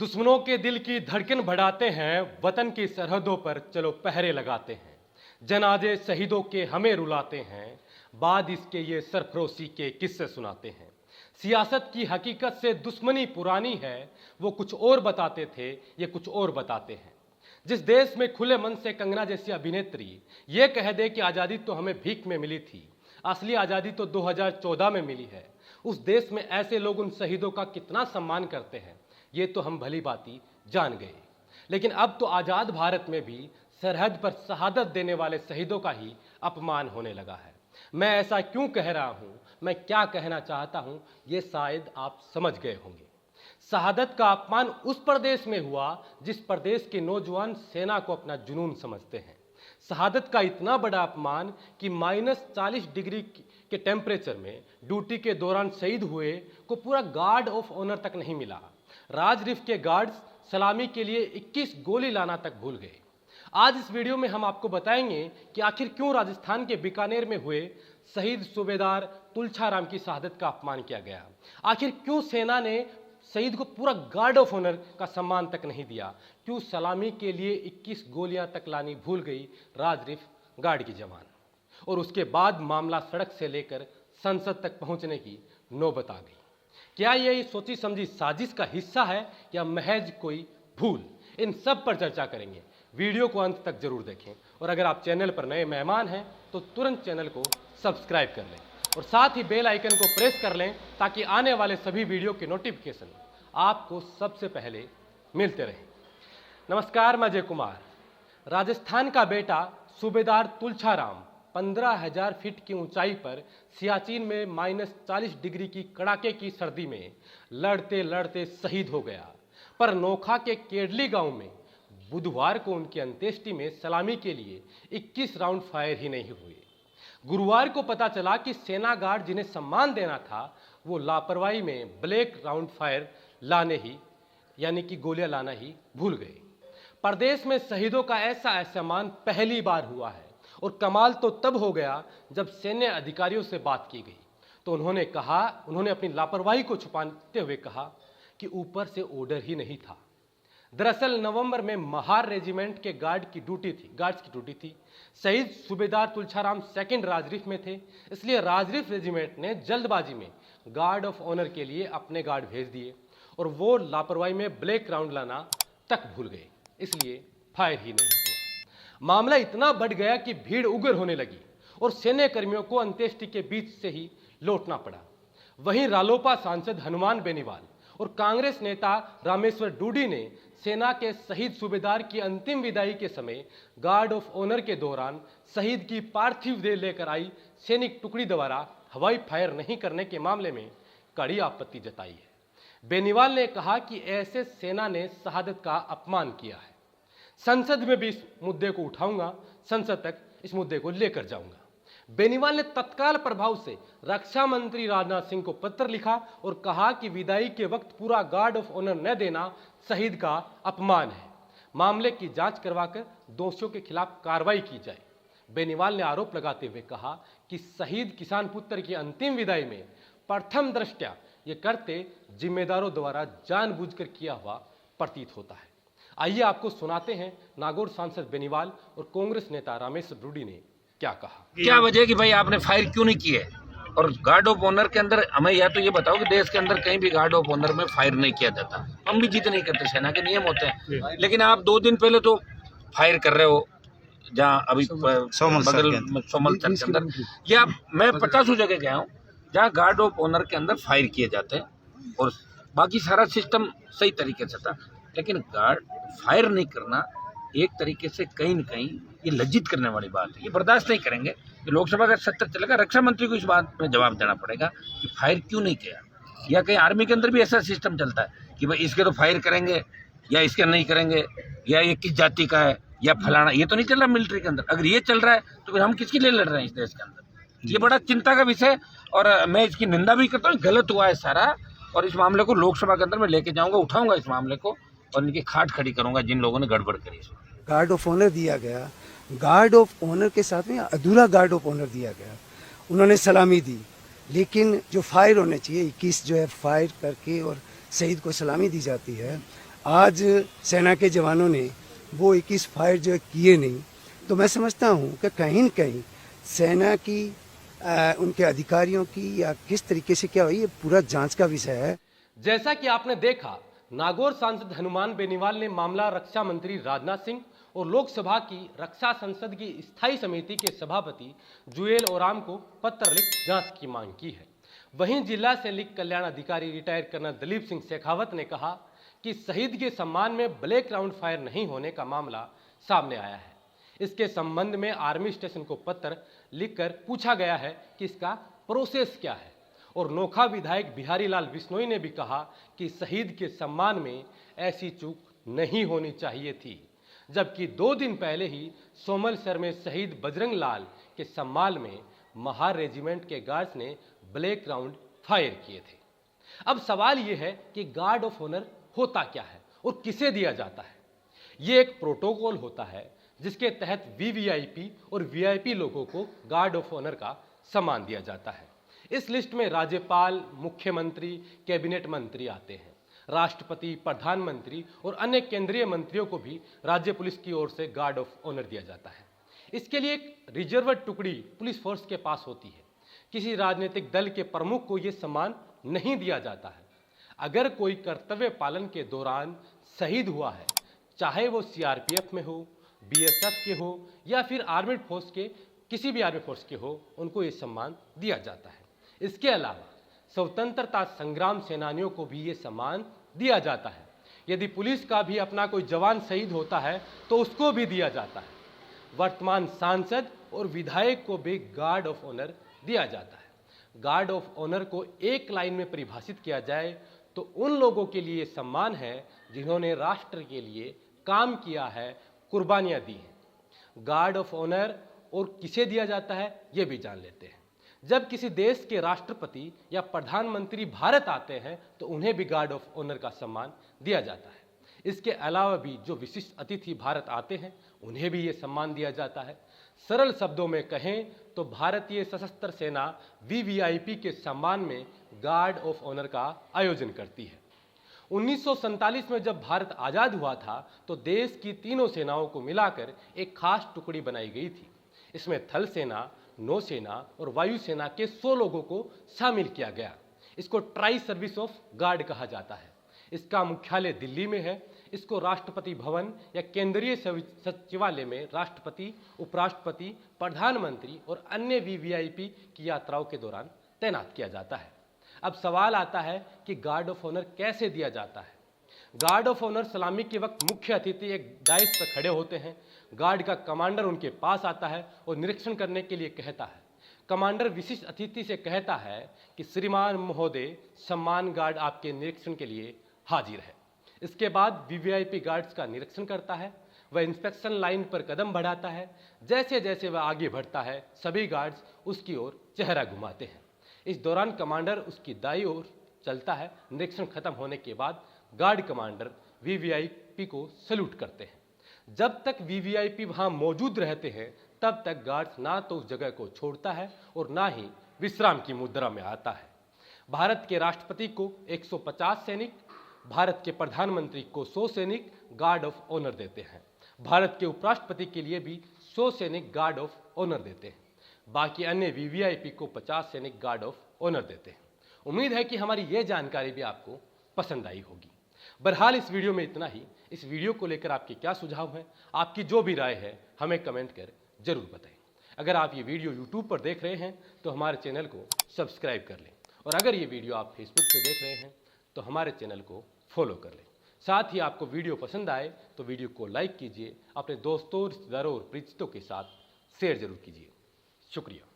दुश्मनों के दिल की धड़कन बढ़ाते हैं, वतन की सरहदों पर चलो पहरे लगाते हैं। जनाजे शहीदों के हमें रुलाते हैं, बाद इसके ये सरफरोशी के किस्से सुनाते हैं। सियासत की हकीकत से दुश्मनी पुरानी है, वो कुछ और बताते थे, ये कुछ और बताते हैं। जिस देश में खुले मन से कंगना जैसी अभिनेत्री ये कह दे कि आज़ादी तो हमें भीख में मिली थी, असली आज़ादी तो 2014 में मिली है, उस देश में ऐसे लोग उन शहीदों का कितना सम्मान करते हैं, ये तो हम भली भांति जान गए। लेकिन अब तो आज़ाद भारत में भी सरहद पर शहादत देने वाले शहीदों का ही अपमान होने लगा है। मैं ऐसा क्यों कह रहा हूँ, मैं क्या कहना चाहता हूँ, ये शायद आप समझ गए होंगे। शहादत का अपमान उस प्रदेश में हुआ जिस प्रदेश के नौजवान सेना को अपना जुनून समझते हैं। शहादत का इतना बड़ा अपमान कि -40 डिग्री के टेम्परेचर में ड्यूटी के दौरान शहीद हुए को पूरा गार्ड ऑफ ऑनर तक नहीं मिला। राजरिफ के गार्ड्स सलामी के लिए 21 गोली लाना तक भूल गए। आज इस वीडियो में हम आपको बताएंगे कि आखिर क्यों राजस्थान के बीकानेर में हुए शहीद सूबेदार तुलछाराम की शहादत का अपमान किया गया। आखिर क्यों सेना ने शहीद को पूरा गार्ड ऑफ ऑनर का सम्मान तक नहीं दिया। क्यों सलामी के लिए 21 गोलियां तक लानी भूल गई राजरिफ गार्ड की जवान। और उसके बाद मामला सड़क से लेकर संसद तक पहुंचने की नौबत आ गई। क्या यह सोची समझी साजिश का हिस्सा है या महज कोई भूल, इन सब पर चर्चा करेंगे। वीडियो को अंत तक जरूर देखें और अगर आप चैनल पर नए मेहमान हैं तो तुरंत चैनल को सब्सक्राइब कर लें और साथ ही बेल आइकन को प्रेस कर लें ताकि आने वाले सभी वीडियो के नोटिफिकेशन आपको सबसे पहले मिलते रहें। नमस्कार, मैं अजय कुमार। राजस्थान का बेटा सूबेदार तुलछाराम 15,000 फीट की ऊंचाई पर सियाचिन में -40 डिग्री की कड़ाके की सर्दी में लड़ते लड़ते शहीद हो गया। पर नोखा के केडली गांव में बुधवार को उनकी अंत्येष्टि में सलामी के लिए 21 राउंड फायर ही नहीं हुए। गुरुवार को पता चला कि सेना गार्ड जिन्हें सम्मान देना था वो लापरवाही में ब्लैक राउंड फायर लाने ही यानी कि गोलियां लाना ही भूल गए। प्रदेश में शहीदों का ऐसा असम्मान पहली बार हुआ है और कमाल तो तब हो गया जब सैन्य अधिकारियों से बात की गई तो उन्होंने अपनी लापरवाही को छुपाते हुए कहा कि ऊपर से ऑर्डर ही नहीं था। दरअसल नवंबर में महार रेजिमेंट के गार्ड्स की ड्यूटी थी। शहीद सूबेदार तुलछाराम सेकंड राजरिफ में थे, इसलिए राजरिफ रेजिमेंट ने जल्दबाजी में गार्ड ऑफ ऑनर के लिए अपने गार्ड भेज दिए और वो लापरवाही में ब्लैक राउंड लाना तक भूल गए, इसलिए फायर ही नहीं हुआ। मामला इतना बढ़ गया कि भीड़ उग्र होने लगी और सैन्य कर्मियों को अंत्येष्टि के बीच से ही लौटना पड़ा। वहीं रालोपा सांसद हनुमान बेनीवाल और कांग्रेस नेता रामेश्वर डूडी ने सेना के शहीद सूबेदार की अंतिम विदाई के समय गार्ड ऑफ ऑनर के दौरान शहीद की पार्थिव देह लेकर आई सैनिक टुकड़ी द्वारा हवाई फायर नहीं करने के मामले में कड़ी आपत्ति जताई है। बेनीवाल ने कहा कि ऐसे सेना ने शहादत का अपमान किया है। संसद में भी इस मुद्दे को उठाऊंगा, संसद तक इस मुद्दे को लेकर जाऊंगा। बेनीवाल ने तत्काल प्रभाव से रक्षा मंत्री राजनाथ सिंह को पत्र लिखा और कहा कि विदाई के वक्त पूरा गार्ड ऑफ ऑनर न देना शहीद का अपमान है। मामले की जांच करवाकर दोषियों के खिलाफ कार्रवाई की जाए। बेनीवाल ने आरोप लगाते हुए कहा कि शहीद किसान पुत्र की अंतिम विदाई में प्रथम दृष्टया ये करते जिम्मेदारों द्वारा जानबूझकर किया हुआ प्रतीत होता है। आइए आपको सुनाते हैं नागौर सांसद बेनीवाल और कांग्रेस नेता रामेश्वर डूडी ने क्या कहा। क्या वजह कि भाई आपने फायर क्यों नहीं किए? और गार्ड ऑफ ऑनर के अंदर हमें या तो ये बताओ कि देश के अंदर कहीं भी गार्ड ऑफ ऑनर में फायर नहीं किया जाता। हम भी जीत नहीं करते, सेना के नियम होते हैं। लेकिन आप 2 दिन पहले तो फायर कर रहे हो जहाँ अभी बगल सोमल के अंदर, या मैं 50 जगह गया हूँ जहाँ गार्ड ऑफ ऑनर के अंदर फायर किए जाते हैं और बाकी सारा सिस्टम सही तरीके से था। लेकिन गार्ड फायर नहीं करना एक तरीके से कहीं न कहीं ये लज्जित करने वाली बात है। ये बर्दाश्त नहीं करेंगे। ये लोकसभा का सत्र चलेगा, रक्षा मंत्री को इस बात में जवाब देना पड़ेगा कि फायर क्यों नहीं किया। या कहीं आर्मी के अंदर भी ऐसा सिस्टम चलता है कि भाई इसके तो फायर करेंगे या इसके नहीं करेंगे, या ये किस जाति का है या फलाना। ये तो नहीं चल रहा मिलिट्री के अंदर। अगर ये चल रहा है तो फिर हम किसके लिए लड़ रहे हैं इस देश के अंदर? ये बड़ा चिंता का विषय और मैं इसकी निंदा भी करता हूँ। गलत हुआ है सारा और इस मामले को लोकसभा के अंदर मैं लेके जाऊँगा, उठाऊँगा इस मामले को और इनकी खाट खड़ी करूँगा जिन लोगों ने गड़बड़ करी। गार्ड ऑफ ऑनर दिया गया, गार्ड ऑफ ऑनर के साथ में अधूरा गार्ड ऑफ ऑनर दिया गया। उन्होंने सलामी दी, लेकिन जो फायर होने चाहिए 21 जो है फायर करके और शहीद को सलामी दी जाती है। आज सेना के जवानों ने वो 21 फायर जो किए नहीं, तो मैं समझता हूँ कि कहीं न कहीं सेना की उनके अधिकारियों की या किस तरीके से क्या हुई, ये पूरा जांच का विषय है। जैसा कि आपने देखा, नागौर सांसद हनुमान बेनीवाल ने मामला रक्षा मंत्री राजनाथ सिंह और लोकसभा की रक्षा संसद की स्थायी समिति के सभापति जुएल ओराम को पत्र लिख जांच की मांग की है। वहीं जिला सैनिक कल्याण अधिकारी रिटायर्ड कर्नल दलीप सिंह शेखावत ने कहा कि शहीद के सम्मान में ब्लैक राउंड फायर नहीं होने का मामला सामने आया है। इसके संबंध में आर्मी स्टेशन को पत्र लिखकर पूछा गया है कि इसका प्रोसेस क्या है। और नोखा विधायक बिहारी लाल बिश्नोई ने भी कहा कि शहीद के सम्मान में ऐसी चूक नहीं होनी चाहिए थी, जबकि 2 दिन पहले ही सोमलसर में शहीद बजरंग लाल के सम्मान में महार रेजिमेंट के गार्ड्स ने ब्लैक राउंड फायर किए थे। अब सवाल यह है कि गार्ड ऑफ ऑनर होता क्या है और किसे दिया जाता है। ये एक प्रोटोकॉल होता है जिसके तहत वीवीआईपी और वीआईपी लोगों को गार्ड ऑफ ऑनर का सम्मान दिया जाता है। इस लिस्ट में राज्यपाल, मुख्यमंत्री, कैबिनेट मंत्री आते हैं। राष्ट्रपति, प्रधानमंत्री और अन्य केंद्रीय मंत्रियों को भी राज्य पुलिस की ओर से गार्ड ऑफ ऑनर दिया जाता है। इसके लिए एक रिजर्व टुकड़ी पुलिस फोर्स के पास होती है। किसी राजनीतिक दल के प्रमुख को यह सम्मान नहीं दिया जाता है। अगर कोई कर्तव्य पालन के दौरान शहीद हुआ है, चाहे वो सीआरपीएफ में हो, बीएसएफ के हो या फिर आर्मेड फोर्स के किसी भी आर्मी फोर्स के हो, उनको ये सम्मान दिया जाता है। इसके अलावा स्वतंत्रता संग्राम सेनानियों को भी ये सम्मान दिया जाता है। यदि पुलिस का भी अपना कोई जवान शहीद होता है तो उसको भी दिया जाता है। वर्तमान सांसद और विधायक को भी गार्ड ऑफ ऑनर दिया जाता है। गार्ड ऑफ ऑनर को एक लाइन में परिभाषित किया जाए तो उन लोगों के लिए सम्मान है जिन्होंने राष्ट्र के लिए काम किया है, कुर्बानियां दी हैं। गार्ड ऑफ ऑनर और किसे दिया जाता है ये भी जान लेते हैं। जब किसी देश के राष्ट्रपति या प्रधानमंत्री भारत आते हैं तो उन्हें भी गार्ड ऑफ ऑनर का सम्मान दिया जाता है। इसके अलावा भी जो विशिष्ट अतिथि भारत आते हैं उन्हें भी ये सम्मान दिया जाता है। सरल शब्दों में कहें तो भारतीय सशस्त्र सेना वीवीआईपी के सम्मान में गार्ड ऑफ ऑनर का आयोजन करती है। 1947 में जब भारत आज़ाद हुआ था तो देश की तीनों सेनाओं को मिलाकर एक खास टुकड़ी बनाई गई थी। इसमें थल सेना, नौसेना और वायुसेना के 100 लोगों को शामिल किया गया। इसको ट्राई सर्विस ऑफ गार्ड कहा जाता है। इसका मुख्यालय दिल्ली में है। इसको राष्ट्रपति भवन या केंद्रीय सचिवालय में राष्ट्रपति, उपराष्ट्रपति, प्रधानमंत्री और अन्य वीवीआईपी की यात्राओं के दौरान तैनात किया जाता है। अब सवाल आता है कि गार्ड ऑफ ऑनर कैसे दिया जाता है। गार्ड ऑफ ऑनर सलामी के वक्त मुख्य अतिथि एक डाइस पर खड़े होते हैं। गार्ड का कमांडर उनके पास आता है और निरीक्षण करने के लिए कहता है। कमांडर विशिष्ट अतिथि से कहता है कि श्रीमान महोदय, सम्मान गार्ड आपके निरीक्षण के लिए हाजिर है। इसके बाद वीवीआईपी गार्ड्स का निरीक्षण करता है। वह इंस्पेक्शन लाइन पर कदम बढ़ाता है। जैसे जैसे वह आगे बढ़ता है सभी गार्ड्स उसकी ओर चेहरा घुमाते हैं। इस दौरान कमांडर उसकी दाईं ओर चलता है। निरीक्षण खत्म होने के बाद गार्ड कमांडर वीवीआईपी को सैल्यूट करते हैं। जब तक वीवीआईपी वहां मौजूद रहते हैं तब तक गार्ड्स ना तो उस जगह को छोड़ता है और ना ही विश्राम की मुद्रा में आता है। भारत के राष्ट्रपति को 150 सैनिक, भारत के प्रधानमंत्री को 100 सैनिक गार्ड ऑफ ऑनर देते हैं। भारत के उपराष्ट्रपति के लिए भी 100 सैनिक गार्ड ऑफ ऑनर देते हैं। बाकी अन्य वीवीआईपी को 50 सैनिक गार्ड ऑफ ऑनर देते हैं। उम्मीद है कि हमारी ये जानकारी भी आपको पसंद आई होगी। बहरहाल इस वीडियो में इतना ही। इस वीडियो को लेकर आपके क्या सुझाव हैं, आपकी जो भी राय है हमें कमेंट कर जरूर बताएं। अगर आप ये वीडियो यूट्यूब पर देख रहे हैं तो हमारे चैनल को सब्सक्राइब कर लें और अगर ये वीडियो आप फेसबुक पे देख रहे हैं तो हमारे चैनल को फॉलो कर लें। साथ ही आपको वीडियो पसंद आए तो वीडियो को लाइक कीजिए, अपने दोस्तों, रिश्तेदारों और परिचितों के साथ शेयर जरूर कीजिए। शुक्रिया।